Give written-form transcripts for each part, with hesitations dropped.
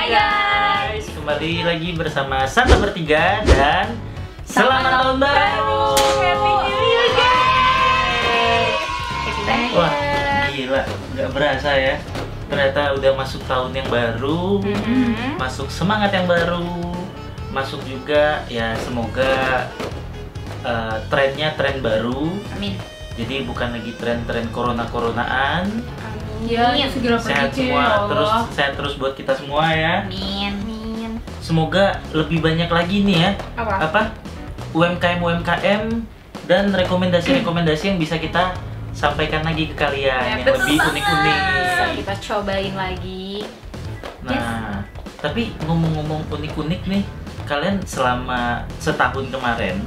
guys, kembali lagi bersama Santa Bertiga dan Selamat Tahun Baru. Happy New Year guys. Wah, gila, nggak berasa ya. Ternyata udah masuk tahun yang baru, masuk semangat yang baru, masuk juga ya semoga trennya tren baru. Amin. Jadi bukan lagi tren-tren corona-coronaan. Ya, segera Sehat pergi semua, terus sehat terus buat kita semua ya. Amin. Semoga lebih banyak lagi nih ya. Apa? UMKM dan rekomendasi-rekomendasi yang bisa kita sampaikan lagi ke kalian yang lebih unik-unik. Bisa kita cobain lagi. Nah, tapi ngomong-ngomong unik-unik nih, kalian selama setahun kemarin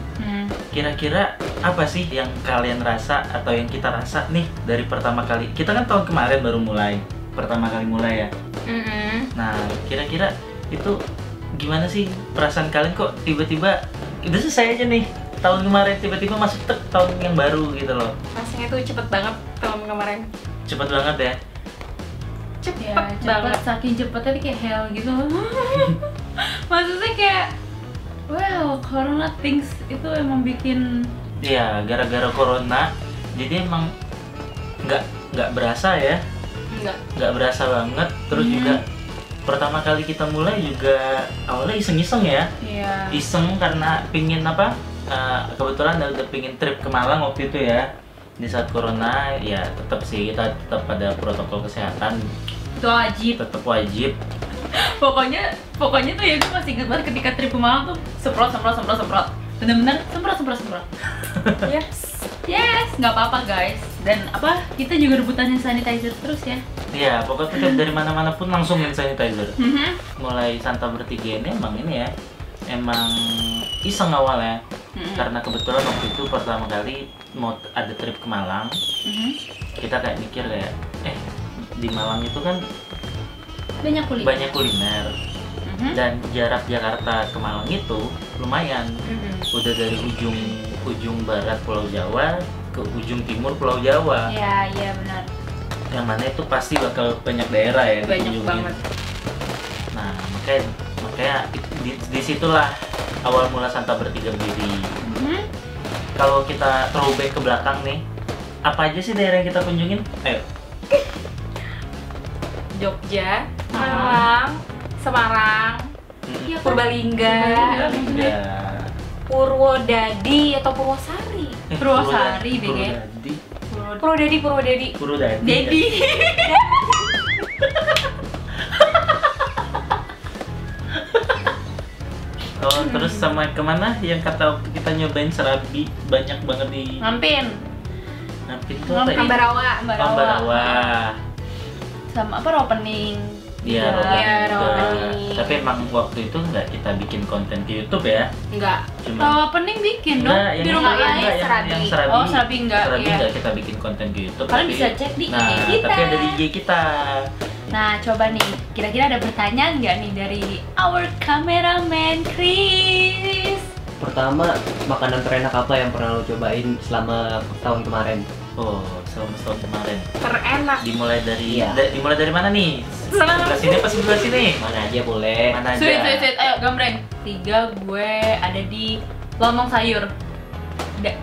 kira-kira apa sih yang kalian rasa atau yang kita rasa nih dari pertama kali? Kita kan tahun kemarin baru pertama kali mulai ya. Nah, kira-kira itu gimana sih perasaan kalian kok tiba-tiba udah selesai aja nih tahun kemarin tiba-tiba masuk tahun yang baru gitu loh. Rasanya tuh cepet banget tahun kemarin. Cepet banget ya. Cepet cepet, banget. saking cepetnya kayak hell gitu. Maksudnya kayak wow, corona things itu emang bikin Iya, gara-gara corona jadi emang nggak berasa ya. Nggak berasa banget. Terus juga pertama kali kita mulai juga awalnya iseng-iseng ya. ya Iseng karena pingin apa? Kebetulan udah pingin trip ke Malang waktu itu ya. Di saat corona ya tetap sih kita tetap pada protokol kesehatan, itu wajib. tetap wajib. Pokoknya tuh ya gue masih inget banget ketika trip ke Malang tuh semprot. Bener-bener semprot. Yes, nggak apa-apa guys. Dan apa kita juga rebutan hand sanitizer terus ya. Iya, pokoknya tiap dari mana-mana pun langsung hand sanitizer. Mulai Santa Bertiga ini emang iseng awalnya. Karena kebetulan waktu itu pertama kali mau ada trip ke Malang. Kita kayak mikir kayak di Malang itu kan banyak kuliner. Dan jarak Jakarta ke Malang itu lumayan. Udah dari ujung barat Pulau Jawa ke ujung timur Pulau Jawa. Iya benar. Yang mana itu pasti bakal banyak daerah ya Banyak dikunjungin. banget. Nah, makanya disitulah awal mula Santa Bertiga berdiri. Kalau kita throwback ke belakang nih, apa aja sih daerah yang kita kunjungin? Ayo. Jogja, Malang, Semarang, Purbalingga, Ya. Purwodadi atau Purwosari. Purwosari deh kayak. Purwodadi. Dedi. Oh, terus sama kemana yang kata waktu kita nyobain serabi banyak banget di Ngampin. itu apa ya? Ambarawa. Ambarawa. Sama apa opening. Iya, Iya, juga. Ropening. Tapi emang waktu itu nggak kita bikin konten ke YouTube ya. Enggak. Kalau opening bikin dong Enggak, di rumah yang lain. Serabi. yang Serabi. Oh, Serabi enggak, Serabi iya. nggak kita bikin konten ke YouTube. Kalian tapi- bisa cek di Nah, IG kita. tapi ada di IG kita. Nah, coba nih, kira-kira ada pertanyaan nggak nih dari our cameraman Chris? Pertama, makanan terenak apa yang pernah lo cobain selama tahun kemarin? Oh, selama setahun kemarin. Terenak. Dimulai dari Iya. dimulai dari mana nih? Selang- Sebelah sini apa sebelah sini? Mana aja boleh. Mana aja? Sweet, ayo gambreng. 3 gue ada di lontong sayur.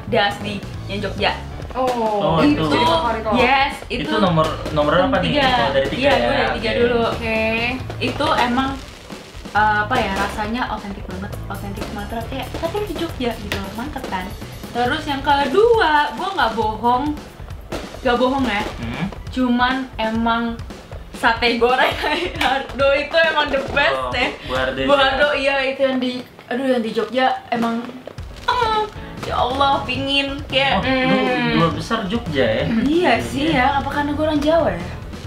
Dasdi yang Jogja. Oh, itu. jadi favorit lo. Yes, Itu nomor apa nih? Oh, dari 3 Iya, ya. gue dari 3 Oke. dulu. Oke. Itu emang apa ya, rasanya otentik banget, otentik Sumatera kayak tapi di Jogja gitu, mantep kan. Terus yang kedua, gue nggak bohong ya, cuman emang sate goreng Hardo itu emang the best Oh, deh. Bu Hardo iya itu yang di Jogja emang ya Allah pingin kayak Oh, dua besar Jogja ya. iya sih ya, apa karena gue orang Jawa ya?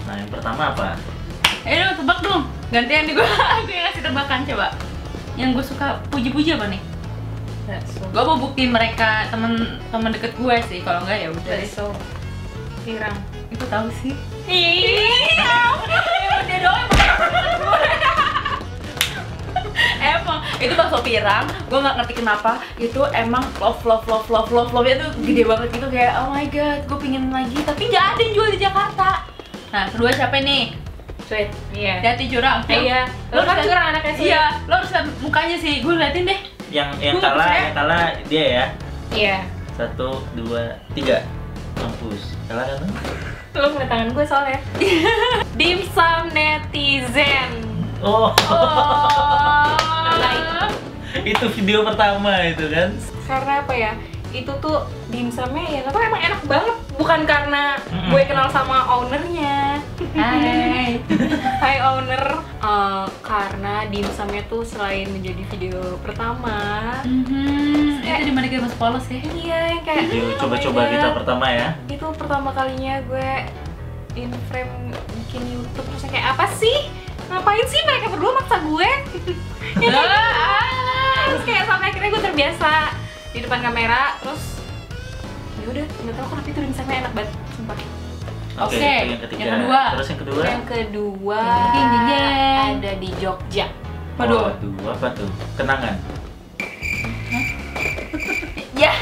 Nah, yang pertama apa? Dong, tebak dong. Gantian nih gue, gue yang ngasih tebakan coba. Yang gue suka puji-puji apa nih? Gue mau buktiin mereka temen deket gue sih. Kalau enggak ya udah. Bakso Pirang. Itu tahu sih. Iya. Dia doang gue. Emang itu bakso pirang. Gue nggak ngerti kenapa. Itu emang love nya tuh gede banget gitu kayak oh my god, gue pingin lagi. Tapi nggak ada yang jual di Jakarta. Nah kedua siapa nih? Sweet. Iya. Hati curang. Iya. Lo kan curang anaknya sih. Iya, lo harus lihat mukanya sih. Gue liatin deh. Yang Gua nggak percaya. kalah dia ya. Iya. 1, 2, 3. Mampus. Kalah kan? Lo ngeliat tangan gue soalnya. Dimsum netizen. Oh. Like. Itu video pertama itu kan. Karena apa ya? Itu tuh dimsumnya ya nggak tahu emang enak banget. Bukan karena gue kenal sama ownernya. Hai. Hai owner. Karena dimsumnya tuh selain menjadi video pertama, Itu di mana kita masuk polos ya? iya yang kayak Video oh coba-coba my kita God. pertama ya. Itu pertama kalinya gue in frame bikin YouTube terus kayak apa sih? Ngapain sih mereka berdua maksa gue? Ya kayak gitu. Terus kayak sampai akhirnya gue terbiasa di depan kamera terus ya udah nggak tahu kenapa itu dimsumnya enak banget sumpah. Oke, Oke, itu yang ketiga. yang kedua. Terus yang kedua. Yang kedua Jeng, jeng, jeng. ada di Jogja. Waduh. Waduh, apa tuh? Kenangan. Ya.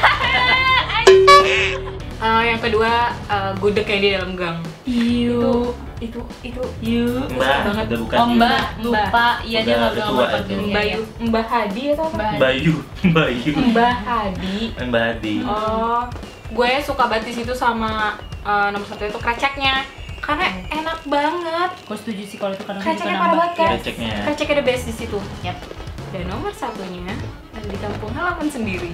Yang kedua gudeg kayak di dalam gang. Iu. Itu Iu. Mbak, banget. udah bukan Oh Ibu. Mbak, lupa. Iya dia Udah nggak bilang tua apa itu. gitu. Bayu, Mbah Hadi atau apa? Bayu. Mbah Hadi. Mbak Hadi. Oh, gue suka banget di situ sama nomor satu itu kreceknya. Karena enak banget. Gue setuju sih kalau itu kadang Kreceknya parah banget kan? Kreceknya. Kreceknya the best di situ. Yap. Dan nomor satunya ada di kampung halaman sendiri.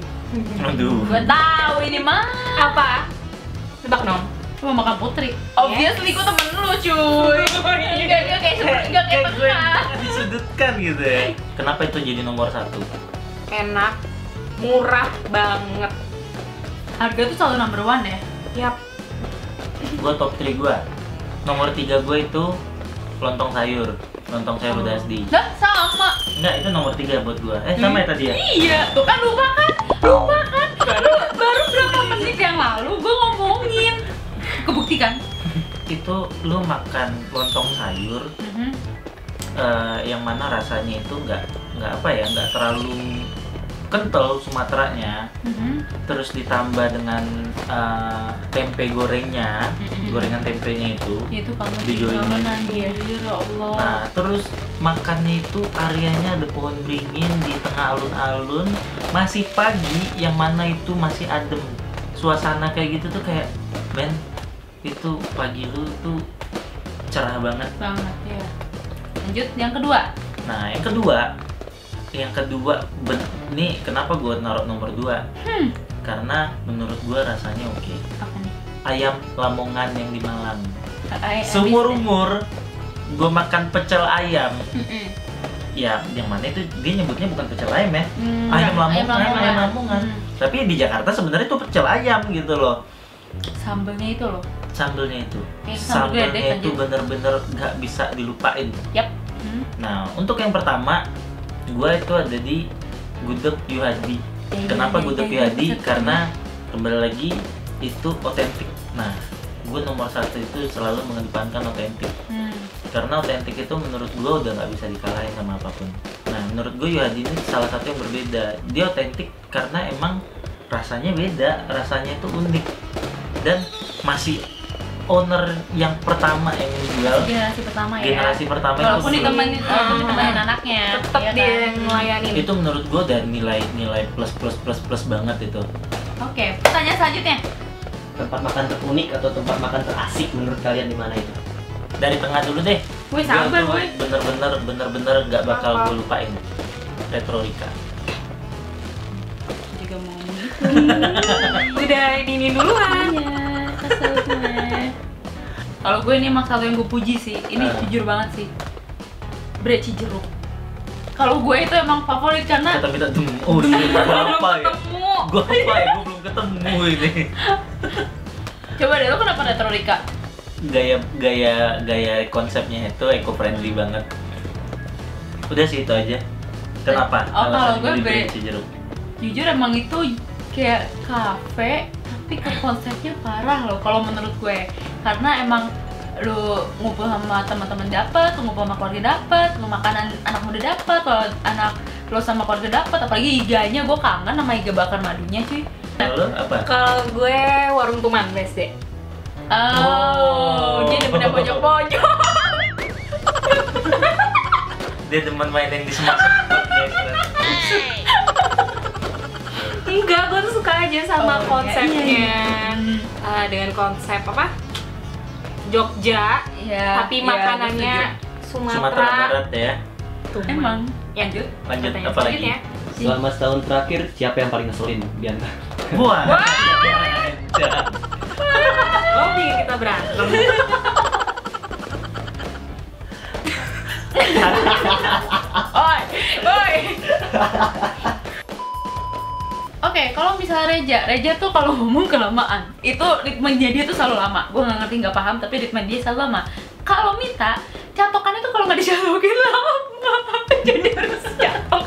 Aduh. Gue tahu ini mah. Apa? Tebak dong. Gue mau makan putri. Obviously gue temen lu cuy. Enggak kayak enggak kayak gue tengah. disudutkan gitu ya. Kenapa itu jadi nomor 1? Enak, murah banget. Harga tuh selalu number one ya. Yap. Gue top 3 gue. Nomor 3 gue itu lontong sayur. Lontong sayur udah SD. Lah sama. Enggak, itu nomor 3 buat gue. Sama ya tadi ya? Iya, tuh kan lupa kan? Baru berapa menit yang lalu gue ngomongin. Kebuktikan. Itu lu makan lontong sayur yang mana rasanya itu nggak apa ya, nggak terlalu kental Sumateranya, terus ditambah dengan tempe gorengnya, gorengan tempenya itu. Itu kamu Dijoin. anjir, ya Allah. Nah, terus makannya itu areanya ada pohon beringin di tengah alun-alun, masih pagi, yang mana itu masih adem. Suasana kayak gitu tuh kayak, men, itu pagi lu tuh cerah banget. Banget ya. Lanjut yang kedua. Nah, yang kedua nih kenapa gue naruh nomor 2? Karena menurut gue rasanya oke. Apa nih? Ayam Lamongan yang di Malang. Habis Seumur deh. umur gue makan pecel ayam. Mm-mm. Ya, yang mana itu dia nyebutnya bukan pecel ayam ya. Hmm, Ayam Lamongan, Lamongan. ayam Lamongan. Tapi di Jakarta sebenarnya itu pecel ayam gitu loh. Sambelnya itu loh. Sambelnya itu. Kayak sambal Sambelnya geledek itu aja. bener-bener nggak bisa dilupain. Yap. Nah, untuk yang pertama, gue itu ada di Gudeg Yuhadi. Kenapa Gudeg Yuhadi? Karena kembali lagi itu otentik. Nah, gue nomor 1 itu selalu mengedepankan otentik. Karena otentik itu menurut gue udah nggak bisa dikalahin sama apapun. Nah, menurut gue Yuhadi ini salah satu yang berbeda. Dia otentik karena emang rasanya beda, rasanya itu unik. Dan masih owner yang pertama yang menjual. Generasi pertama ya. Generasi pertama Walaupun itu ditemenin anaknya. Tetap ya dia kan? yang ngelayanin. itu menurut gue dan nilai plus banget itu. Oke, pertanyaan selanjutnya. Tempat makan terunik atau tempat makan terasik menurut kalian di mana itu? Dari tengah dulu deh. Gue sabar, Gua tuh gue. bener-bener nggak bakal Apa? gue lupain. Retorika. Juga mau gitu. Udah ini duluan. Iya, kesel gue. Kalau gue ini emang satu yang gue puji sih. Ini jujur banget sih. Bre Cijeruk. Kalau gue itu emang favorit karena Kita minta temu. Oh, ini gue apa ya? ketemu. Gue apa ya? Gue belum ketemu ini. Coba deh, lo kenapa Retorika? Gaya konsepnya itu eco friendly banget. Udah sih itu aja. Kenapa? Oh, kalau Alasan gue beli beda. Cijeruk. Jujur emang itu kayak kafe tapi ke konsepnya parah loh kalau menurut gue. Karena emang lu ngumpul sama teman-teman dapat, lu ngumpul sama keluarga dapat, lu makanan anak muda dapat, kalau anak lo sama keluarga dapat, apalagi iganya gue kangen sama iga bakar madunya cuy. Kalau apa? Kalau gue warung Tuman BSD. Oh, jadi bener pojok-pojok. Dia demen main yang di semak-semak guys. Enggak, gue tuh suka aja sama Oh, konsepnya. iya. Dengan konsep apa? Jogja, Iya, tapi iya, makanannya Sumatera Sumatera. Barat ya. Tuh, Emang. Ya, Lanjut. Lanjut katanya. apa lagi? Lanjut ya. Selama setahun terakhir siapa yang paling ngeselin di antara? Wah. Lo bikin kita berantem. Oi, oi. Oke, kalau misalnya Reja tuh kalau ngomong kelamaan, itu ritme dia tuh selalu lama. Gue nggak ngerti, nggak paham, tapi ritme dia selalu lama. Kalau Mita, catokannya tuh kalau nggak dicatokin lama, jadi harus catok.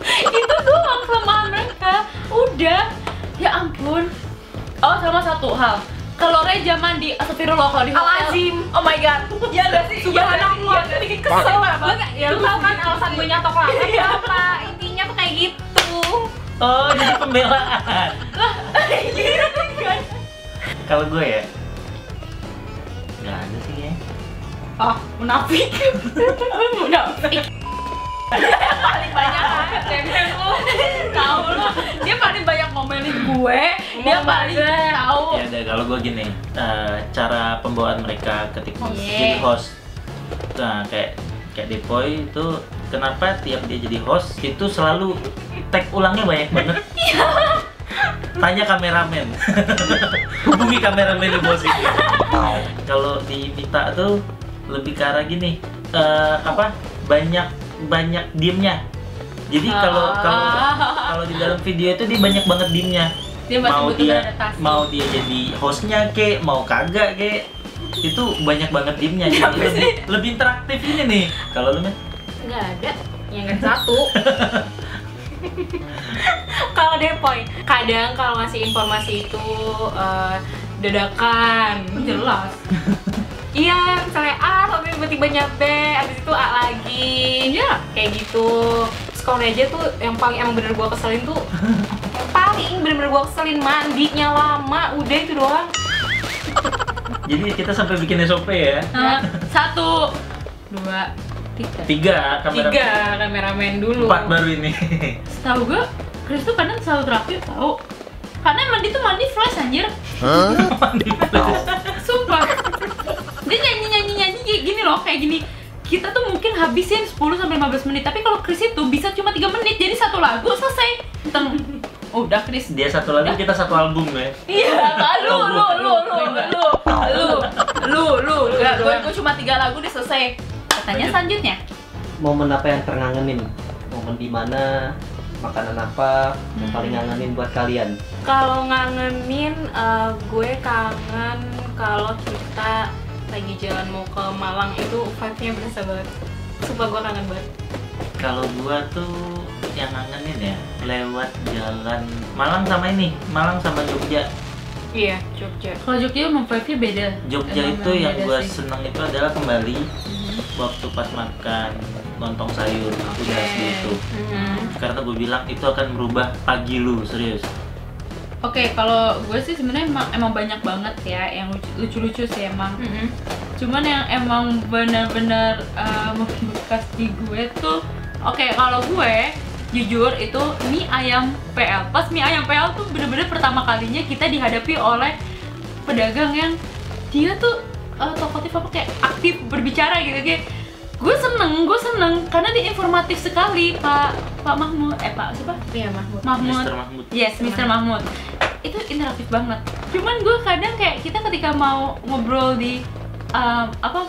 Itu doang kelemahan mereka. Udah, ya ampun. Oh, sama satu hal. Kalau Reja mandi, astagfirullah kalau di hotel. Al-Azim. Oh my god. Ya enggak sih? Subhanallah. Iya, bikin kesel banget. Ya lu tau kan alasan gue nyatok lantai apa? Intinya tuh kayak gitu. Oh, jadi pembelaan. Kalau gue ya, nggak ada sih ya. Oh, munafik. Munafik. Paling banyak cewek lu. Tahu lu, dia paling banyak ngomelin gue. Dia paling tahu. Ya udah, kalau gue gini, cara pembawaan mereka ketika Iya. jadi host. Nah, kayak Depoy itu kenapa tiap dia jadi host itu selalu tag ulangnya banyak banget. Tanya kameramen. Hubungi kameramen di bos ini. Kalau di Mita tuh lebih ke arah gini, banyak diemnya. Jadi kalau di dalam video itu dia banyak banget diemnya. Dia masih butuh beradaptasi. Mau dia jadi hostnya ke, mau kagak ke, itu banyak banget diemnya. Jadi lebih interaktif ini nih. Kalau lu men? Nggak ada. Yang nggak satu. Kalau Depoy, kadang kalau ngasih informasi itu dadakan. Jelas. Iya, misalnya A sampai tiba-tiba nyampe, abis itu A lagi. Iya. Kayak gitu. Terus kalau Reja tuh yang paling emang bener gua keselin tuh yang paling bener-bener gua keselin mandinya lama, udah itu doang. Jadi kita sampai bikin SOP ya. 1, 2, 3. 3 kameramen. 3 kameramen dulu. 4 baru ini. Setahu gue, Chris tuh kadang selalu terakhir tahu. Karena mandi tuh mandi flash anjir. Sumpah. Dia nyanyi kayak gini loh, kayak gini. Kita tuh mungkin habisin 10-15 menit, tapi kalau Chris itu bisa cuma 3 menit, jadi satu lagu selesai. Udah Chris. Dia satu lagu, kita satu album ya. Iya, lu. Gue cuma 3 lagu dia selesai. Pertanyaan selanjutnya. Momen apa yang terngangenin? Momen di mana? Makanan apa yang paling ngangenin buat kalian? Kalau ngangenin, gue kangen kalau kita lagi jalan mau ke Malang itu vibe-nya berasa banget. Sumpah gue kangen banget. Kalau gua tuh yang ngangenin ya, lewat jalan Malang sama ini, Malang sama Jogja. Iya, Jogja. Kalau Jogja emang vibe-nya beda. Jogja Emang itu yang beda gua sih. seneng itu adalah kembali waktu pas makan lontong sayur udas gitu. Karena gue bilang itu akan merubah pagi lu, serius. Oke, kalau gue sih sebenarnya emang banyak banget ya yang lucu-lucu sih emang. Cuman yang emang benar-benar membekas di gue tuh, oke, kalau gue jujur itu mie ayam PL. Pas mie ayam PL tuh bener-bener pertama kalinya kita dihadapi oleh pedagang yang dia tuh talkatif apa kayak aktif berbicara gitu kayak. Gue seneng karena dia informatif sekali Pak Mahmud, Pak siapa? Iya, Mahmud. Mr. Mahmud. Yes, Mr. Mahmud. Itu interaktif banget. Cuman gue kadang kayak kita ketika mau ngobrol di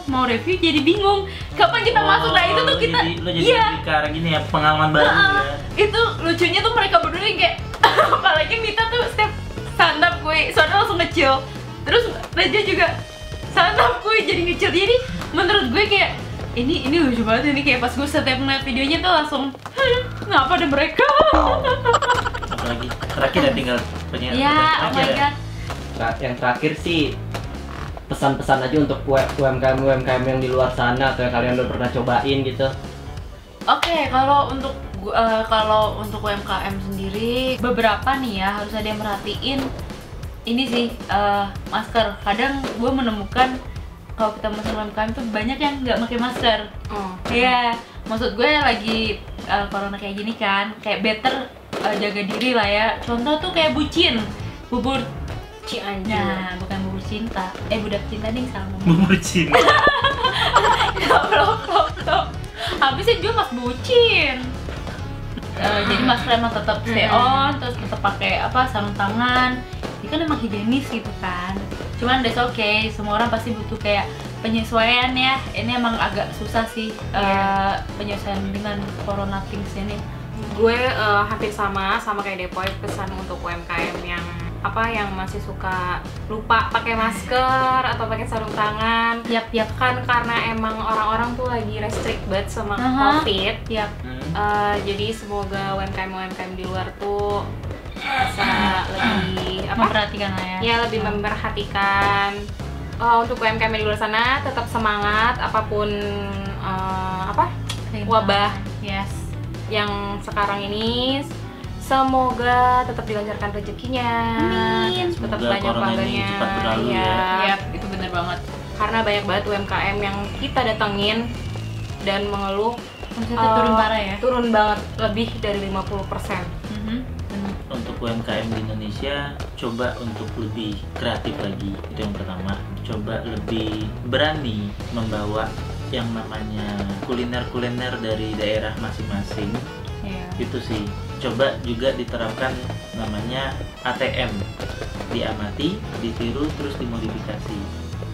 mau review jadi bingung kapan kita masuk. Nah itu tuh kita lo jadi lebih ke arah gini ya, pengalaman baru ya. Itu lucunya tuh mereka berdua yang kayak apalagi Mita tuh setiap santap gue soalnya langsung ngecil. Terus Reja juga santap gue jadi ngecil. Jadi menurut gue kayak ini lucu banget ini, kayak pas gue setiap ngeliat videonya tuh langsung ngapa ada mereka. Apalagi terakhir ya tinggal penyiar. Ya, oh my god. Yang terakhir sih pesan-pesan aja untuk UMKM yang di luar sana atau yang kalian udah pernah cobain gitu. Oke, kalau untuk UMKM sendiri beberapa nih ya harus ada yang merhatiin ini sih masker. Kadang gue menemukan kalau kita mesen UMKM tuh banyak yang nggak pakai masker. Oh. Iya, maksud gue lagi corona kayak gini kan, kayak better jaga diri lah ya. Contoh tuh kayak bucin, bubur. Cianjur. Nah, bukan bubur cinta. Budak cinta nih salah ngomong. Bubur cinta. Goblok. Habisnya juga mas bucin. Jadi masker emang tetap stay on, terus tetap pakai sarung tangan. Ini kan emang higienis gitu kan. Cuman that's okay, semua orang pasti butuh kayak penyesuaian ya. Ini emang agak susah sih penyesuaian dengan corona things ini. Gue hampir sama kayak Depoy, pesan untuk UMKM yang yang masih suka lupa pakai masker atau pakai sarung tangan. Yap. Kan karena emang orang-orang tuh lagi restrict banget sama COVID. Yap. Jadi semoga UMKM di luar tuh bisa lebih memperhatikan lah ya. Ya, lebih memperhatikan. Untuk UMKM di luar sana tetap semangat apapun wabah yang sekarang ini. Semoga tetap dilancarkan rezekinya. Amin. Tetap Semoga banyak corona ini pelanggannya. cepat berlalu Iya. Yap, itu bener banget. Karena banyak banget UMKM yang kita datengin dan mengeluh Omsetnya turun parah ya. turun banget, lebih dari 50%. Bener. Untuk UMKM di Indonesia, coba untuk lebih kreatif lagi. Itu yang pertama. Coba lebih berani membawa yang namanya kuliner-kuliner dari daerah masing-masing. Iya. Itu sih. Coba juga diterapkan namanya ATM. Diamati, ditiru, terus dimodifikasi.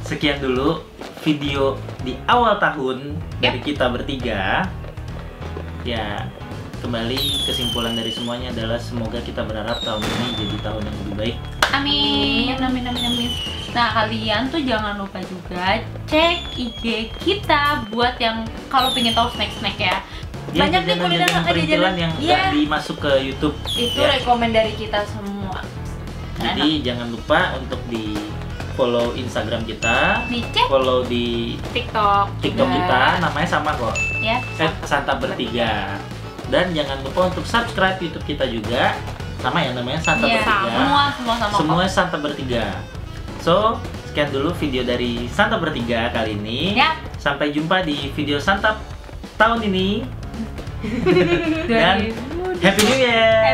Sekian dulu video di awal tahun dari kita bertiga. Ya, kembali kesimpulan dari semuanya adalah semoga kita berharap tahun ini jadi tahun yang lebih baik. Amin. Nah, kalian tuh jangan lupa juga cek IG kita buat yang kalau pengen tahu snack-snack ya. Ya, Banyak nih kuliner perintilan yang nggak dimasuk ke YouTube. Itu ya. rekomen dari kita semua. Jadi jangan lupa untuk di follow Instagram kita, Dicek follow di TikTok TikTok juga. kita, namanya sama kok. ya. Santa Bertiga. Dan jangan lupa untuk subscribe YouTube kita juga, sama ya namanya Santa Iya, Bertiga. semua sama Semua kok. Santa Bertiga. So, sekian dulu video dari Santa Bertiga kali ini. Ya. Sampai jumpa di video Santa tahun ini. Dan Happy New Year.